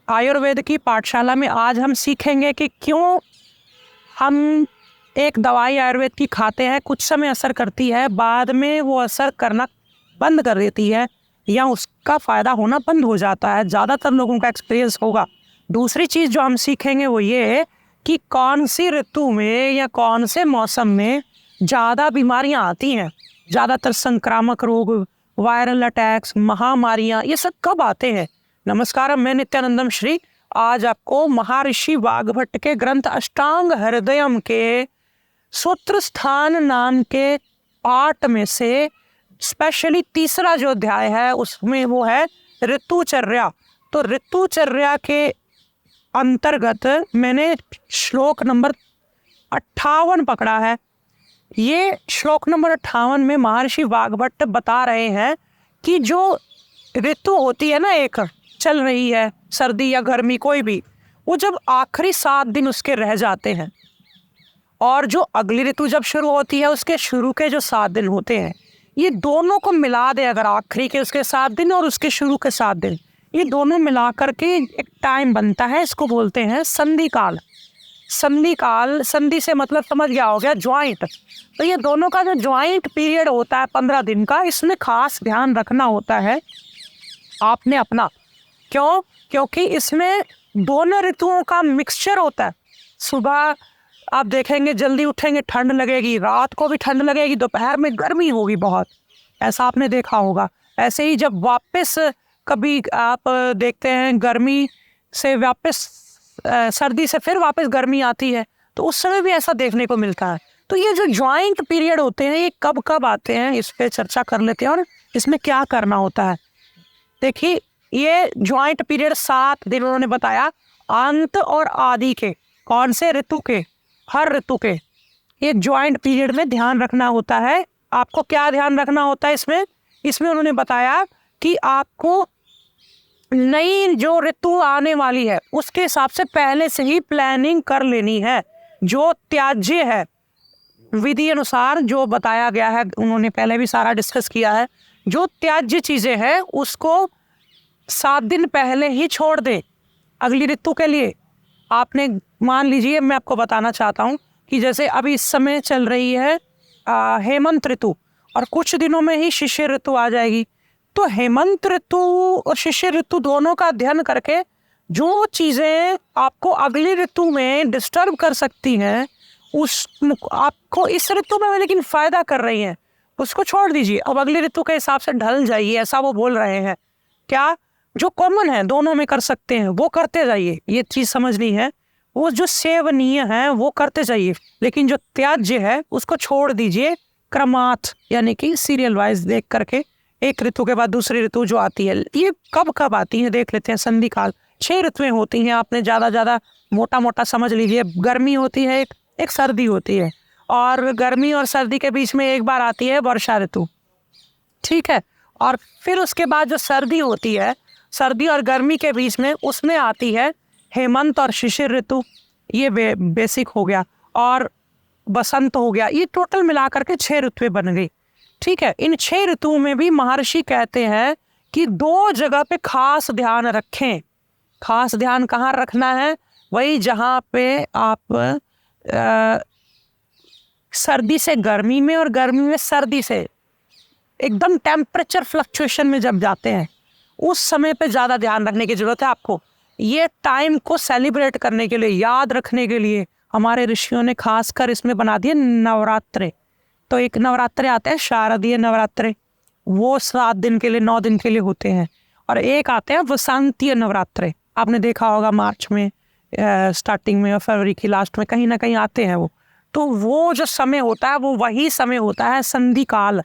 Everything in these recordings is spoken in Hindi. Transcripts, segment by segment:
आयुर्वेद की पाठशाला में आज हम सीखेंगे कि क्यों हम एक दवाई आयुर्वेद की खाते हैं, कुछ समय असर करती है, बाद में वो असर करना बंद कर देती है या उसका फ़ायदा होना बंद हो जाता है। ज़्यादातर लोगों का एक्सपीरियंस होगा। दूसरी चीज़ जो हम सीखेंगे वो ये है कि कौन सी ऋतु में या कौन से मौसम में ज़्यादा बीमारियां आती हैं। ज़्यादातर संक्रामक रोग, वायरल अटैक्स, महामारियां, ये सब कब आते हैं। नमस्कार, मैं नित्यानंदम श्री आज आपको महर्षि वाग्भट के ग्रंथ अष्टांग हृदयम के सूत्र स्थान नाम के पाठ में से स्पेशली तीसरा जो अध्याय है उसमें वो है ऋतुचर्या। तो ऋतुचर्या के अंतर्गत मैंने श्लोक नंबर 58 पकड़ा है। ये श्लोक नंबर 58 में महर्षि वाग्भट बता रहे हैं कि जो ऋतु होती है ना, एक चल रही है, सर्दी या गर्मी कोई भी, वो जब आखिरी 7 दिन उसके रह जाते हैं और जो अगली ऋतु जब शुरू होती है उसके शुरू के जो 7 दिन होते हैं, ये दोनों को मिला दे अगर, आखिरी के उसके 7 दिन और उसके शुरू के 7 दिन, ये दोनों मिला करके एक टाइम बनता है। इसको बोलते हैं संधि काल। संधि काल, संधि से मतलब समझ गया हो गया ज्वाइंट। तो ये दोनों का जो ज्वाइंट पीरियड होता है 15 दिन का, इसमें खास ध्यान रखना होता है आपने अपना। क्यों? क्योंकि इसमें दोनों ऋतुओं का मिक्सचर होता है। सुबह आप देखेंगे जल्दी उठेंगे ठंड लगेगी, रात को भी ठंड लगेगी, दोपहर में गर्मी होगी बहुत, ऐसा आपने देखा होगा। ऐसे ही जब वापस कभी आप देखते हैं गर्मी से वापस सर्दी से फिर वापस गर्मी आती है, तो उस समय भी ऐसा देखने को मिलता है। तो ये जो ज्वाइंट पीरियड होते हैं ये कब कब आते हैं, इस पे चर्चा कर लेते हैं और इसमें क्या करना होता है। देखिए, ये ज्वाइंट पीरियड 7 दिन उन्होंने बताया, अंत और आदि के, कौन से ऋतु के, हर ऋतु के ये ज्वाइंट पीरियड में ध्यान रखना होता है। आपको क्या ध्यान रखना होता है इसमें उन्होंने बताया कि आपको नई जो ऋतु आने वाली है उसके हिसाब से पहले से ही प्लानिंग कर लेनी है। जो त्याज्य है विधि अनुसार जो बताया गया है, उन्होंने पहले भी सारा डिस्कस किया है, जो त्याज्य चीजें हैं उसको 7 दिन पहले ही छोड़ दे अगली ऋतु के लिए। आपने मान लीजिए, मैं आपको बताना चाहता हूँ कि जैसे अभी इस समय चल रही है हेमंत ऋतु और कुछ दिनों में ही शिशिर ऋतु आ जाएगी। तो हेमंत ऋतु और शिशिर ऋतु दोनों का अध्ययन करके जो चीज़ें आपको अगली ऋतु में डिस्टर्ब कर सकती हैं, उस आपको इस ऋतु में लेकिन फायदा कर रही हैं, उसको छोड़ दीजिए। अब अगली ऋतु के हिसाब से ढल जाइए, ऐसा वो बोल रहे हैं। क्या जो कॉमन है दोनों में कर सकते हैं वो करते जाइए, ये चीज़ समझनी है। वो जो सेवनीय है वो करते जाइए, लेकिन जो त्याज्य है उसको छोड़ दीजिए क्रमात्, यानी कि सीरियल वाइज देख करके एक ऋतु के बाद दूसरी ऋतु जो आती है। ये कब कब आती है देख लेते हैं। संधि काल 6 ऋतुएं होती हैं, आपने ज़्यादा मोटा मोटा समझ लीजिए। गर्मी होती है, एक सर्दी होती है, और गर्मी और सर्दी के बीच में एक बार आती है वर्षा ऋतु, ठीक है। और फिर उसके बाद जो सर्दी होती है, सर्दी और गर्मी के बीच में, उसमें आती है हेमंत और शिशिर ऋतु। ये बेसिक हो गया, और बसंत हो गया। ये टोटल मिलाकर के 6 ऋतुएं बन गई, ठीक है। इन 6 ऋतुओं में भी महर्षि कहते हैं कि 2 जगह पे खास ध्यान रखें। खास ध्यान कहाँ रखना है? वही जहाँ पे आप सर्दी से गर्मी में और गर्मी में सर्दी से एकदम टेम्परेचर फ्लक्चुएशन में जब जाते हैं, उस समय पे ज़्यादा ध्यान रखने की ज़रूरत है आपको। ये टाइम को सेलिब्रेट करने के लिए, याद रखने के लिए हमारे ऋषियों ने खासकर इसमें बना दिए नवरात्रे। तो एक नवरात्रे आते हैं शारदीय नवरात्रे, वो 7 दिन के लिए, 9 दिन के लिए होते हैं। और एक आते हैं वसंतीय नवरात्रे, आपने देखा होगा मार्च में स्टार्टिंग में और फरवरी की लास्ट में कहीं ना कहीं आते हैं वो। तो वो जो समय होता है वो वही समय होता है संधि काल।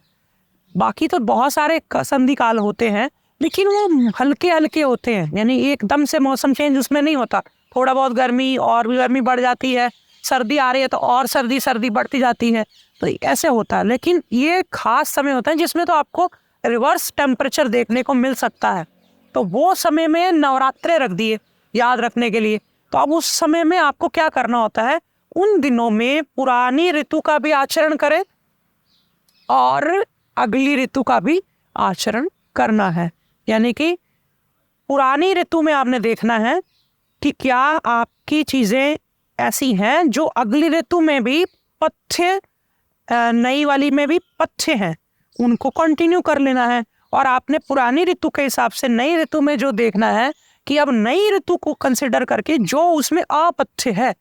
बाकी तो बहुत सारे संधि काल होते हैं, लेकिन वो हल्के हल्के होते हैं, यानी एकदम से मौसम चेंज उसमें नहीं होता। थोड़ा बहुत गर्मी और भी गर्मी बढ़ जाती है, सर्दी आ रही है तो और सर्दी बढ़ती जाती है, तो ऐसे होता है। लेकिन ये खास समय होता है जिसमें तो आपको रिवर्स टेम्परेचर देखने को मिल सकता है। तो वो समय में नवरात्रे रख दिए याद रखने के लिए। तो अब उस समय में आपको क्या करना होता है, उन दिनों में पुरानी ऋतु का भी आचरण करें और अगली ऋतु का भी आचरण करना है। यानी कि पुरानी ऋतु में आपने देखना है कि क्या आपकी चीज़ें ऐसी हैं जो अगली ऋतु में भी पथ्य, नई वाली में भी पथ्य हैं, उनको कंटिन्यू कर लेना है। और आपने पुरानी ऋतु के हिसाब से नई ऋतु में जो देखना है कि अब नई ऋतु को कंसिडर करके जो उसमें अपथ्य है,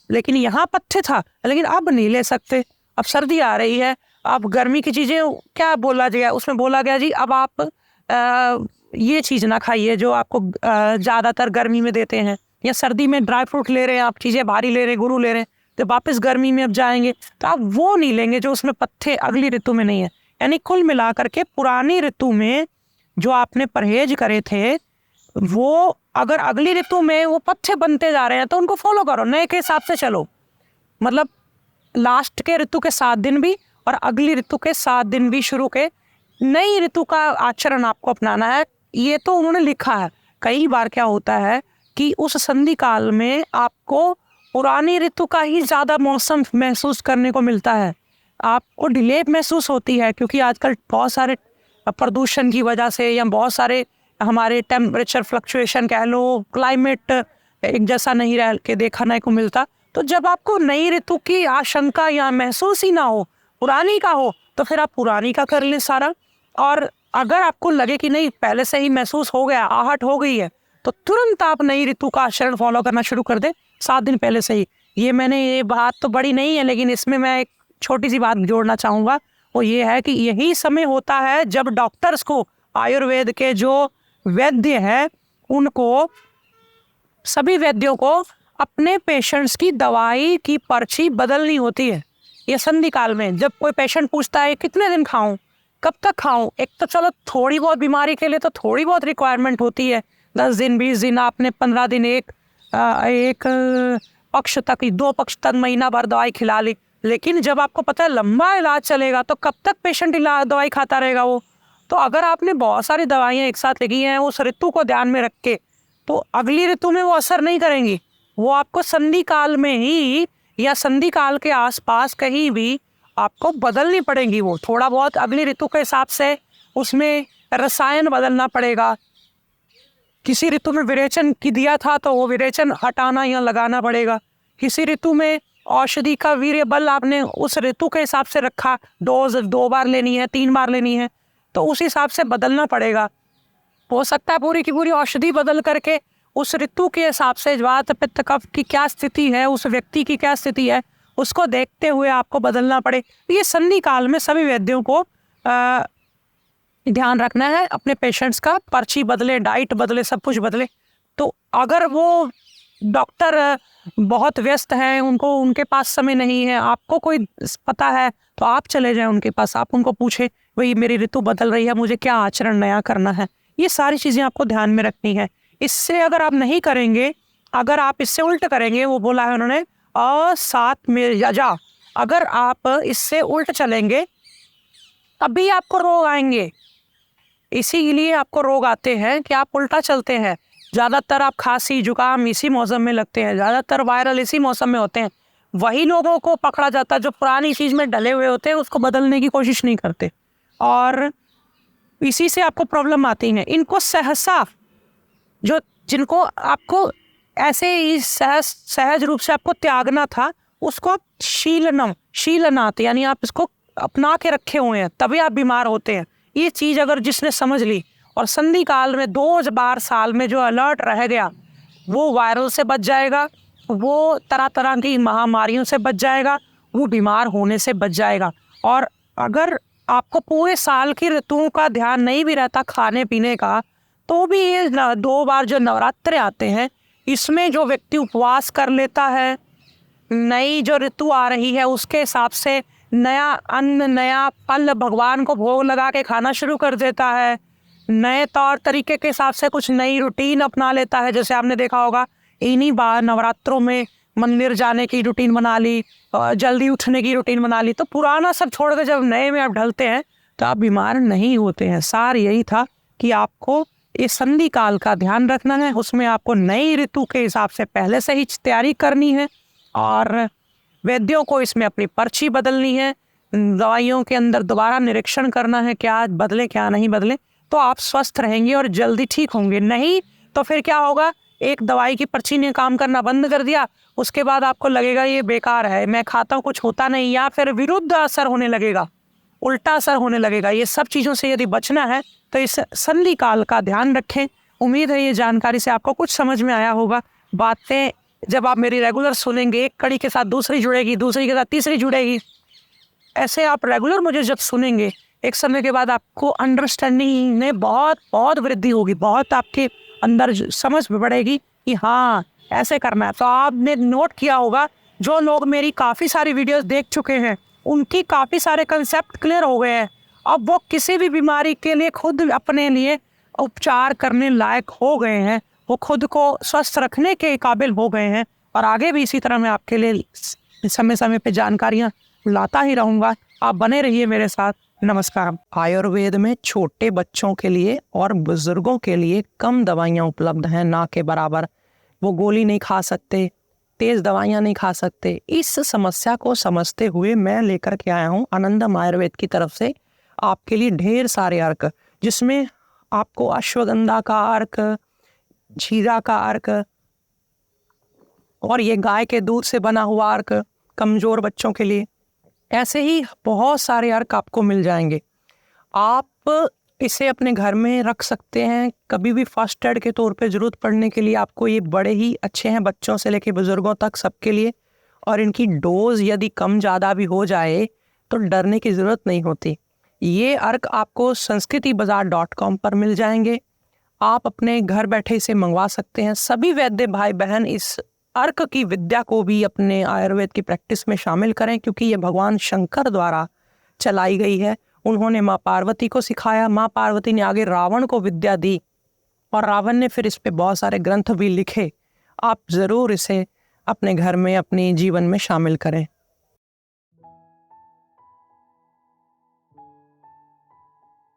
लेकिन यहाँ पथ्य था लेकिन अब नहीं ले सकते, अब सर्दी आ रही है, अब गर्मी की चीज़ें क्या बोला गया, उसमें बोला गया जी अब आप ये चीज़ ना खाइए जो आपको ज़्यादातर गर्मी में देते हैं, या सर्दी में ड्राई फ्रूट ले रहे हैं आप, चीज़ें भारी ले रहे हैं, गुरु ले रहे हैं, तो वापस गर्मी में अब जाएंगे तो आप वो नहीं लेंगे जो उसमें पथ्य अगली ऋतु में नहीं है। यानी कुल मिला करके पुरानी ऋतु में जो आपने परहेज करे थे वो अगर अगली ऋतु में वो पथ्य बनते जा रहे हैं तो उनको फॉलो करो, नए के हिसाब से चलो। मतलब लास्ट के ऋतु के 7 दिन भी और अगली ऋतु के 7 दिन भी शुरू के नई ऋतु का आचरण आपको अपनाना है। ये तो उन्होंने लिखा है। कई बार क्या होता है कि उस संधि काल में आपको पुरानी ऋतु का ही ज़्यादा मौसम महसूस करने को मिलता है, आपको डिले महसूस होती है, क्योंकि आजकल बहुत सारे प्रदूषण की वजह से या बहुत सारे हमारे टेम्परेचर फ्लक्चुएशन कह लो, क्लाइमेट एक जैसा नहीं रह के देखने को मिलता। तो जब आपको नई ऋतु की आशंका या महसूस ही ना हो, पुरानी का हो, तो फिर आप पुरानी का कर लें सारा। और अगर आपको लगे कि नहीं पहले से ही महसूस हो गया, आहट हो गई है, तो तुरंत आप नई ऋतु का आचरण फॉलो करना शुरू कर दें 7 दिन पहले से ही। ये बात तो बड़ी नहीं है, लेकिन इसमें मैं एक छोटी सी बात जोड़ना चाहूँगा, वो ये है कि यही समय होता है जब डॉक्टर्स को, आयुर्वेद के जो वैद्य हैं, उनको, सभी वैद्यों को अपने पेशेंट्स की दवाई की पर्ची बदलनी होती है। ये संधि काल में जब कोई पेशेंट पूछता है कितने दिन खाऊं, कब तक खाऊं, एक तो चलो थोड़ी बहुत बीमारी के लिए तो थोड़ी बहुत रिक्वायरमेंट होती है, 10 दिन 20 दिन, आपने 15 दिन, एक पक्ष तक, 2 पक्ष तक, महीना भर दवाई खिला ली। लेकिन जब आपको पता है लंबा इलाज चलेगा तो कब तक पेशेंट दवाई खाता रहेगा वो। तो अगर आपने बहुत सारी दवाइयाँ एक साथ लगी हैं उस ऋतु को ध्यान में रख के, तो अगली ऋतु में वो असर नहीं करेंगी। वो आपको संधि काल में ही या संधि काल के आसपास कहीं भी आपको बदलनी पड़ेगी। वो थोड़ा बहुत अगली ऋतु के हिसाब से उसमें रसायन बदलना पड़ेगा। किसी ऋतु में विरेचन की दिया था तो वो विरेचन हटाना या लगाना पड़ेगा। किसी ऋतु में औषधि का वीर्य बल आपने उस ऋतु के हिसाब से रखा, डोज 2 बार लेनी है, 3 बार लेनी है, तो उस हिसाब से बदलना पड़ेगा। हो सकता है पूरी की पूरी औषधि बदल करके उस ऋतु के हिसाब से वात पित्त कफ की क्या स्थिति है, उस व्यक्ति की क्या स्थिति है, उसको देखते हुए आपको बदलना पड़े। ये संधि काल में सभी वैद्यों को ध्यान रखना है, अपने पेशेंट्स का पर्ची बदले, डाइट बदले, सब कुछ बदले। तो अगर वो डॉक्टर बहुत व्यस्त हैं, उनके पास समय नहीं है, आपको कोई पता है, तो आप चले जाएं उनके पास, आप उनको पूछें भाई मेरी ऋतु बदल रही है, मुझे क्या आचरण नया करना है। ये सारी चीज़ें आपको ध्यान में रखनी है। इससे अगर आप नहीं करेंगे, अगर आप इससे उल्ट करेंगे, वो बोला है उन्होंने सात में यजा, अगर आप इससे उल्ट चलेंगे तभी आपको रोग आएंगे। इसीलिए आपको रोग आते हैं कि आप उल्टा चलते हैं। ज़्यादातर आप खांसी जुकाम इसी मौसम में लगते हैं, ज़्यादातर वायरल इसी मौसम में होते हैं। वही लोगों को पकड़ा जाता है जो पुरानी चीज़ में डले हुए होते हैं, उसको बदलने की कोशिश नहीं करते, और इसी से आपको प्रॉब्लम आती है। इनको सहसा, जिनको आपको ऐसे ही सहज रूप से आपको त्यागना था, उसको आप शीलनात यानी आप इसको अपना के रखे हुए हैं, तभी आप बीमार होते हैं। ये चीज़ अगर जिसने समझ ली और संधि काल में 2 बार साल में जो अलर्ट रह गया, वो वायरल से बच जाएगा, वो तरह तरह की महामारियों से बच जाएगा, वो बीमार होने से बच जाएगा। और अगर आपको पूरे साल की ऋतुओं का ध्यान नहीं भी रहता खाने पीने का, तो भी ये 2 बार जो नवरात्रे आते हैं, इसमें जो व्यक्ति उपवास कर लेता है, नई जो ऋतु आ रही है उसके हिसाब से नया अन्न, नया फल भगवान को भोग लगा के खाना शुरू कर देता है, नए तौर तरीके के हिसाब से कुछ नई रूटीन अपना लेता है। जैसे आपने देखा होगा इन्हीं बार नवरात्रों में मंदिर जाने की रूटीन बना ली, जल्दी उठने की रूटीन बना ली। तो पुराना सब छोड़ कर जब नए में आप ढलते हैं तो आप बीमार नहीं होते हैं। सार यही था कि आपको ये संधि काल का ध्यान रखना है, उसमें आपको नई ऋतु के हिसाब से पहले से ही तैयारी करनी है, और वैद्यों को इसमें अपनी पर्ची बदलनी है, दवाइयों के अंदर दोबारा निरीक्षण करना है क्या बदले क्या नहीं बदले, तो आप स्वस्थ रहेंगे और जल्दी ठीक होंगे। नहीं तो फिर क्या होगा, एक दवाई की पर्ची ने काम करना बंद कर दिया, उसके बाद आपको लगेगा ये बेकार है, मैं खाता हूँ कुछ होता नहीं, या फिर विरुद्ध असर होने लगेगा, उल्टा असर होने लगेगा। ये सब चीज़ों से यदि बचना है तो इस संधि काल का ध्यान रखें। उम्मीद है ये जानकारी से आपको कुछ समझ में आया होगा। बातें जब आप मेरी रेगुलर सुनेंगे, एक कड़ी के साथ दूसरी जुड़ेगी, दूसरी के साथ तीसरी जुड़ेगी, ऐसे आप रेगुलर मुझे जब सुनेंगे, एक समय के बाद आपको अंडरस्टैंडिंग में बहुत बहुत वृद्धि होगी, बहुत आपके अंदर समझ बढ़ेगी कि हाँ ऐसे करना है। तो आपने नोट किया होगा, जो लोग मेरी काफ़ी सारी वीडियोस देख चुके हैं उनकी काफ़ी सारे कंसेप्ट क्लियर हो गए हैं। अब वो किसी भी बीमारी के लिए खुद अपने लिए उपचार करने लायक हो गए हैं, वो खुद को स्वस्थ रखने के काबिल हो गए हैं। और आगे भी इसी तरह मैं आपके लिए समय समय पे जानकारियाँ लाता ही रहूँगा। आप बने रहिए मेरे साथ। नमस्कार। आयुर्वेद में छोटे बच्चों के लिए और बुजुर्गों के लिए कम दवाइयाँ उपलब्ध हैं, ना के बराबर। वो गोली नहीं खा सकते, तेज दवाइयाँ नहीं खा सकते। इस समस्या को समझते हुए मैं लेकर के आया हूँ आनंदम आयुर्वेद की तरफ से आपके लिए ढेर सारे अर्क, जिसमें आपको अश्वगंधा का अर्क, जीरा का अर्क और ये गाय के दूध से बना हुआ अर्क कमजोर बच्चों के लिए, ऐसे ही बहुत सारे अर्क आपको मिल जाएंगे। आप इसे अपने घर में रख सकते हैं, कभी भी फर्स्ट एड के तौर पे ज़रूरत पड़ने के लिए। आपको ये बड़े ही अच्छे हैं, बच्चों से लेकर बुजुर्गों तक सबके लिए। और इनकी डोज यदि कम ज़्यादा भी हो जाए तो डरने की ज़रूरत नहीं होती। ये अर्क आपको sanskritabazar.com पर मिल जाएंगे। आप अपने घर बैठे इसे मंगवा सकते हैं। सभी वैद्य भाई बहन इस अर्क की विद्या को भी अपने आयुर्वेद की प्रैक्टिस में शामिल करें, क्योंकि ये भगवान शंकर द्वारा चलाई गई है। उन्होंने माँ पार्वती को सिखाया, माँ पार्वती ने आगे रावण को विद्या दी और रावण ने फिर इस पे बहुत सारे ग्रंथ भी लिखे। आप ज़रूर इसे अपने घर में, अपने जीवन में शामिल करें।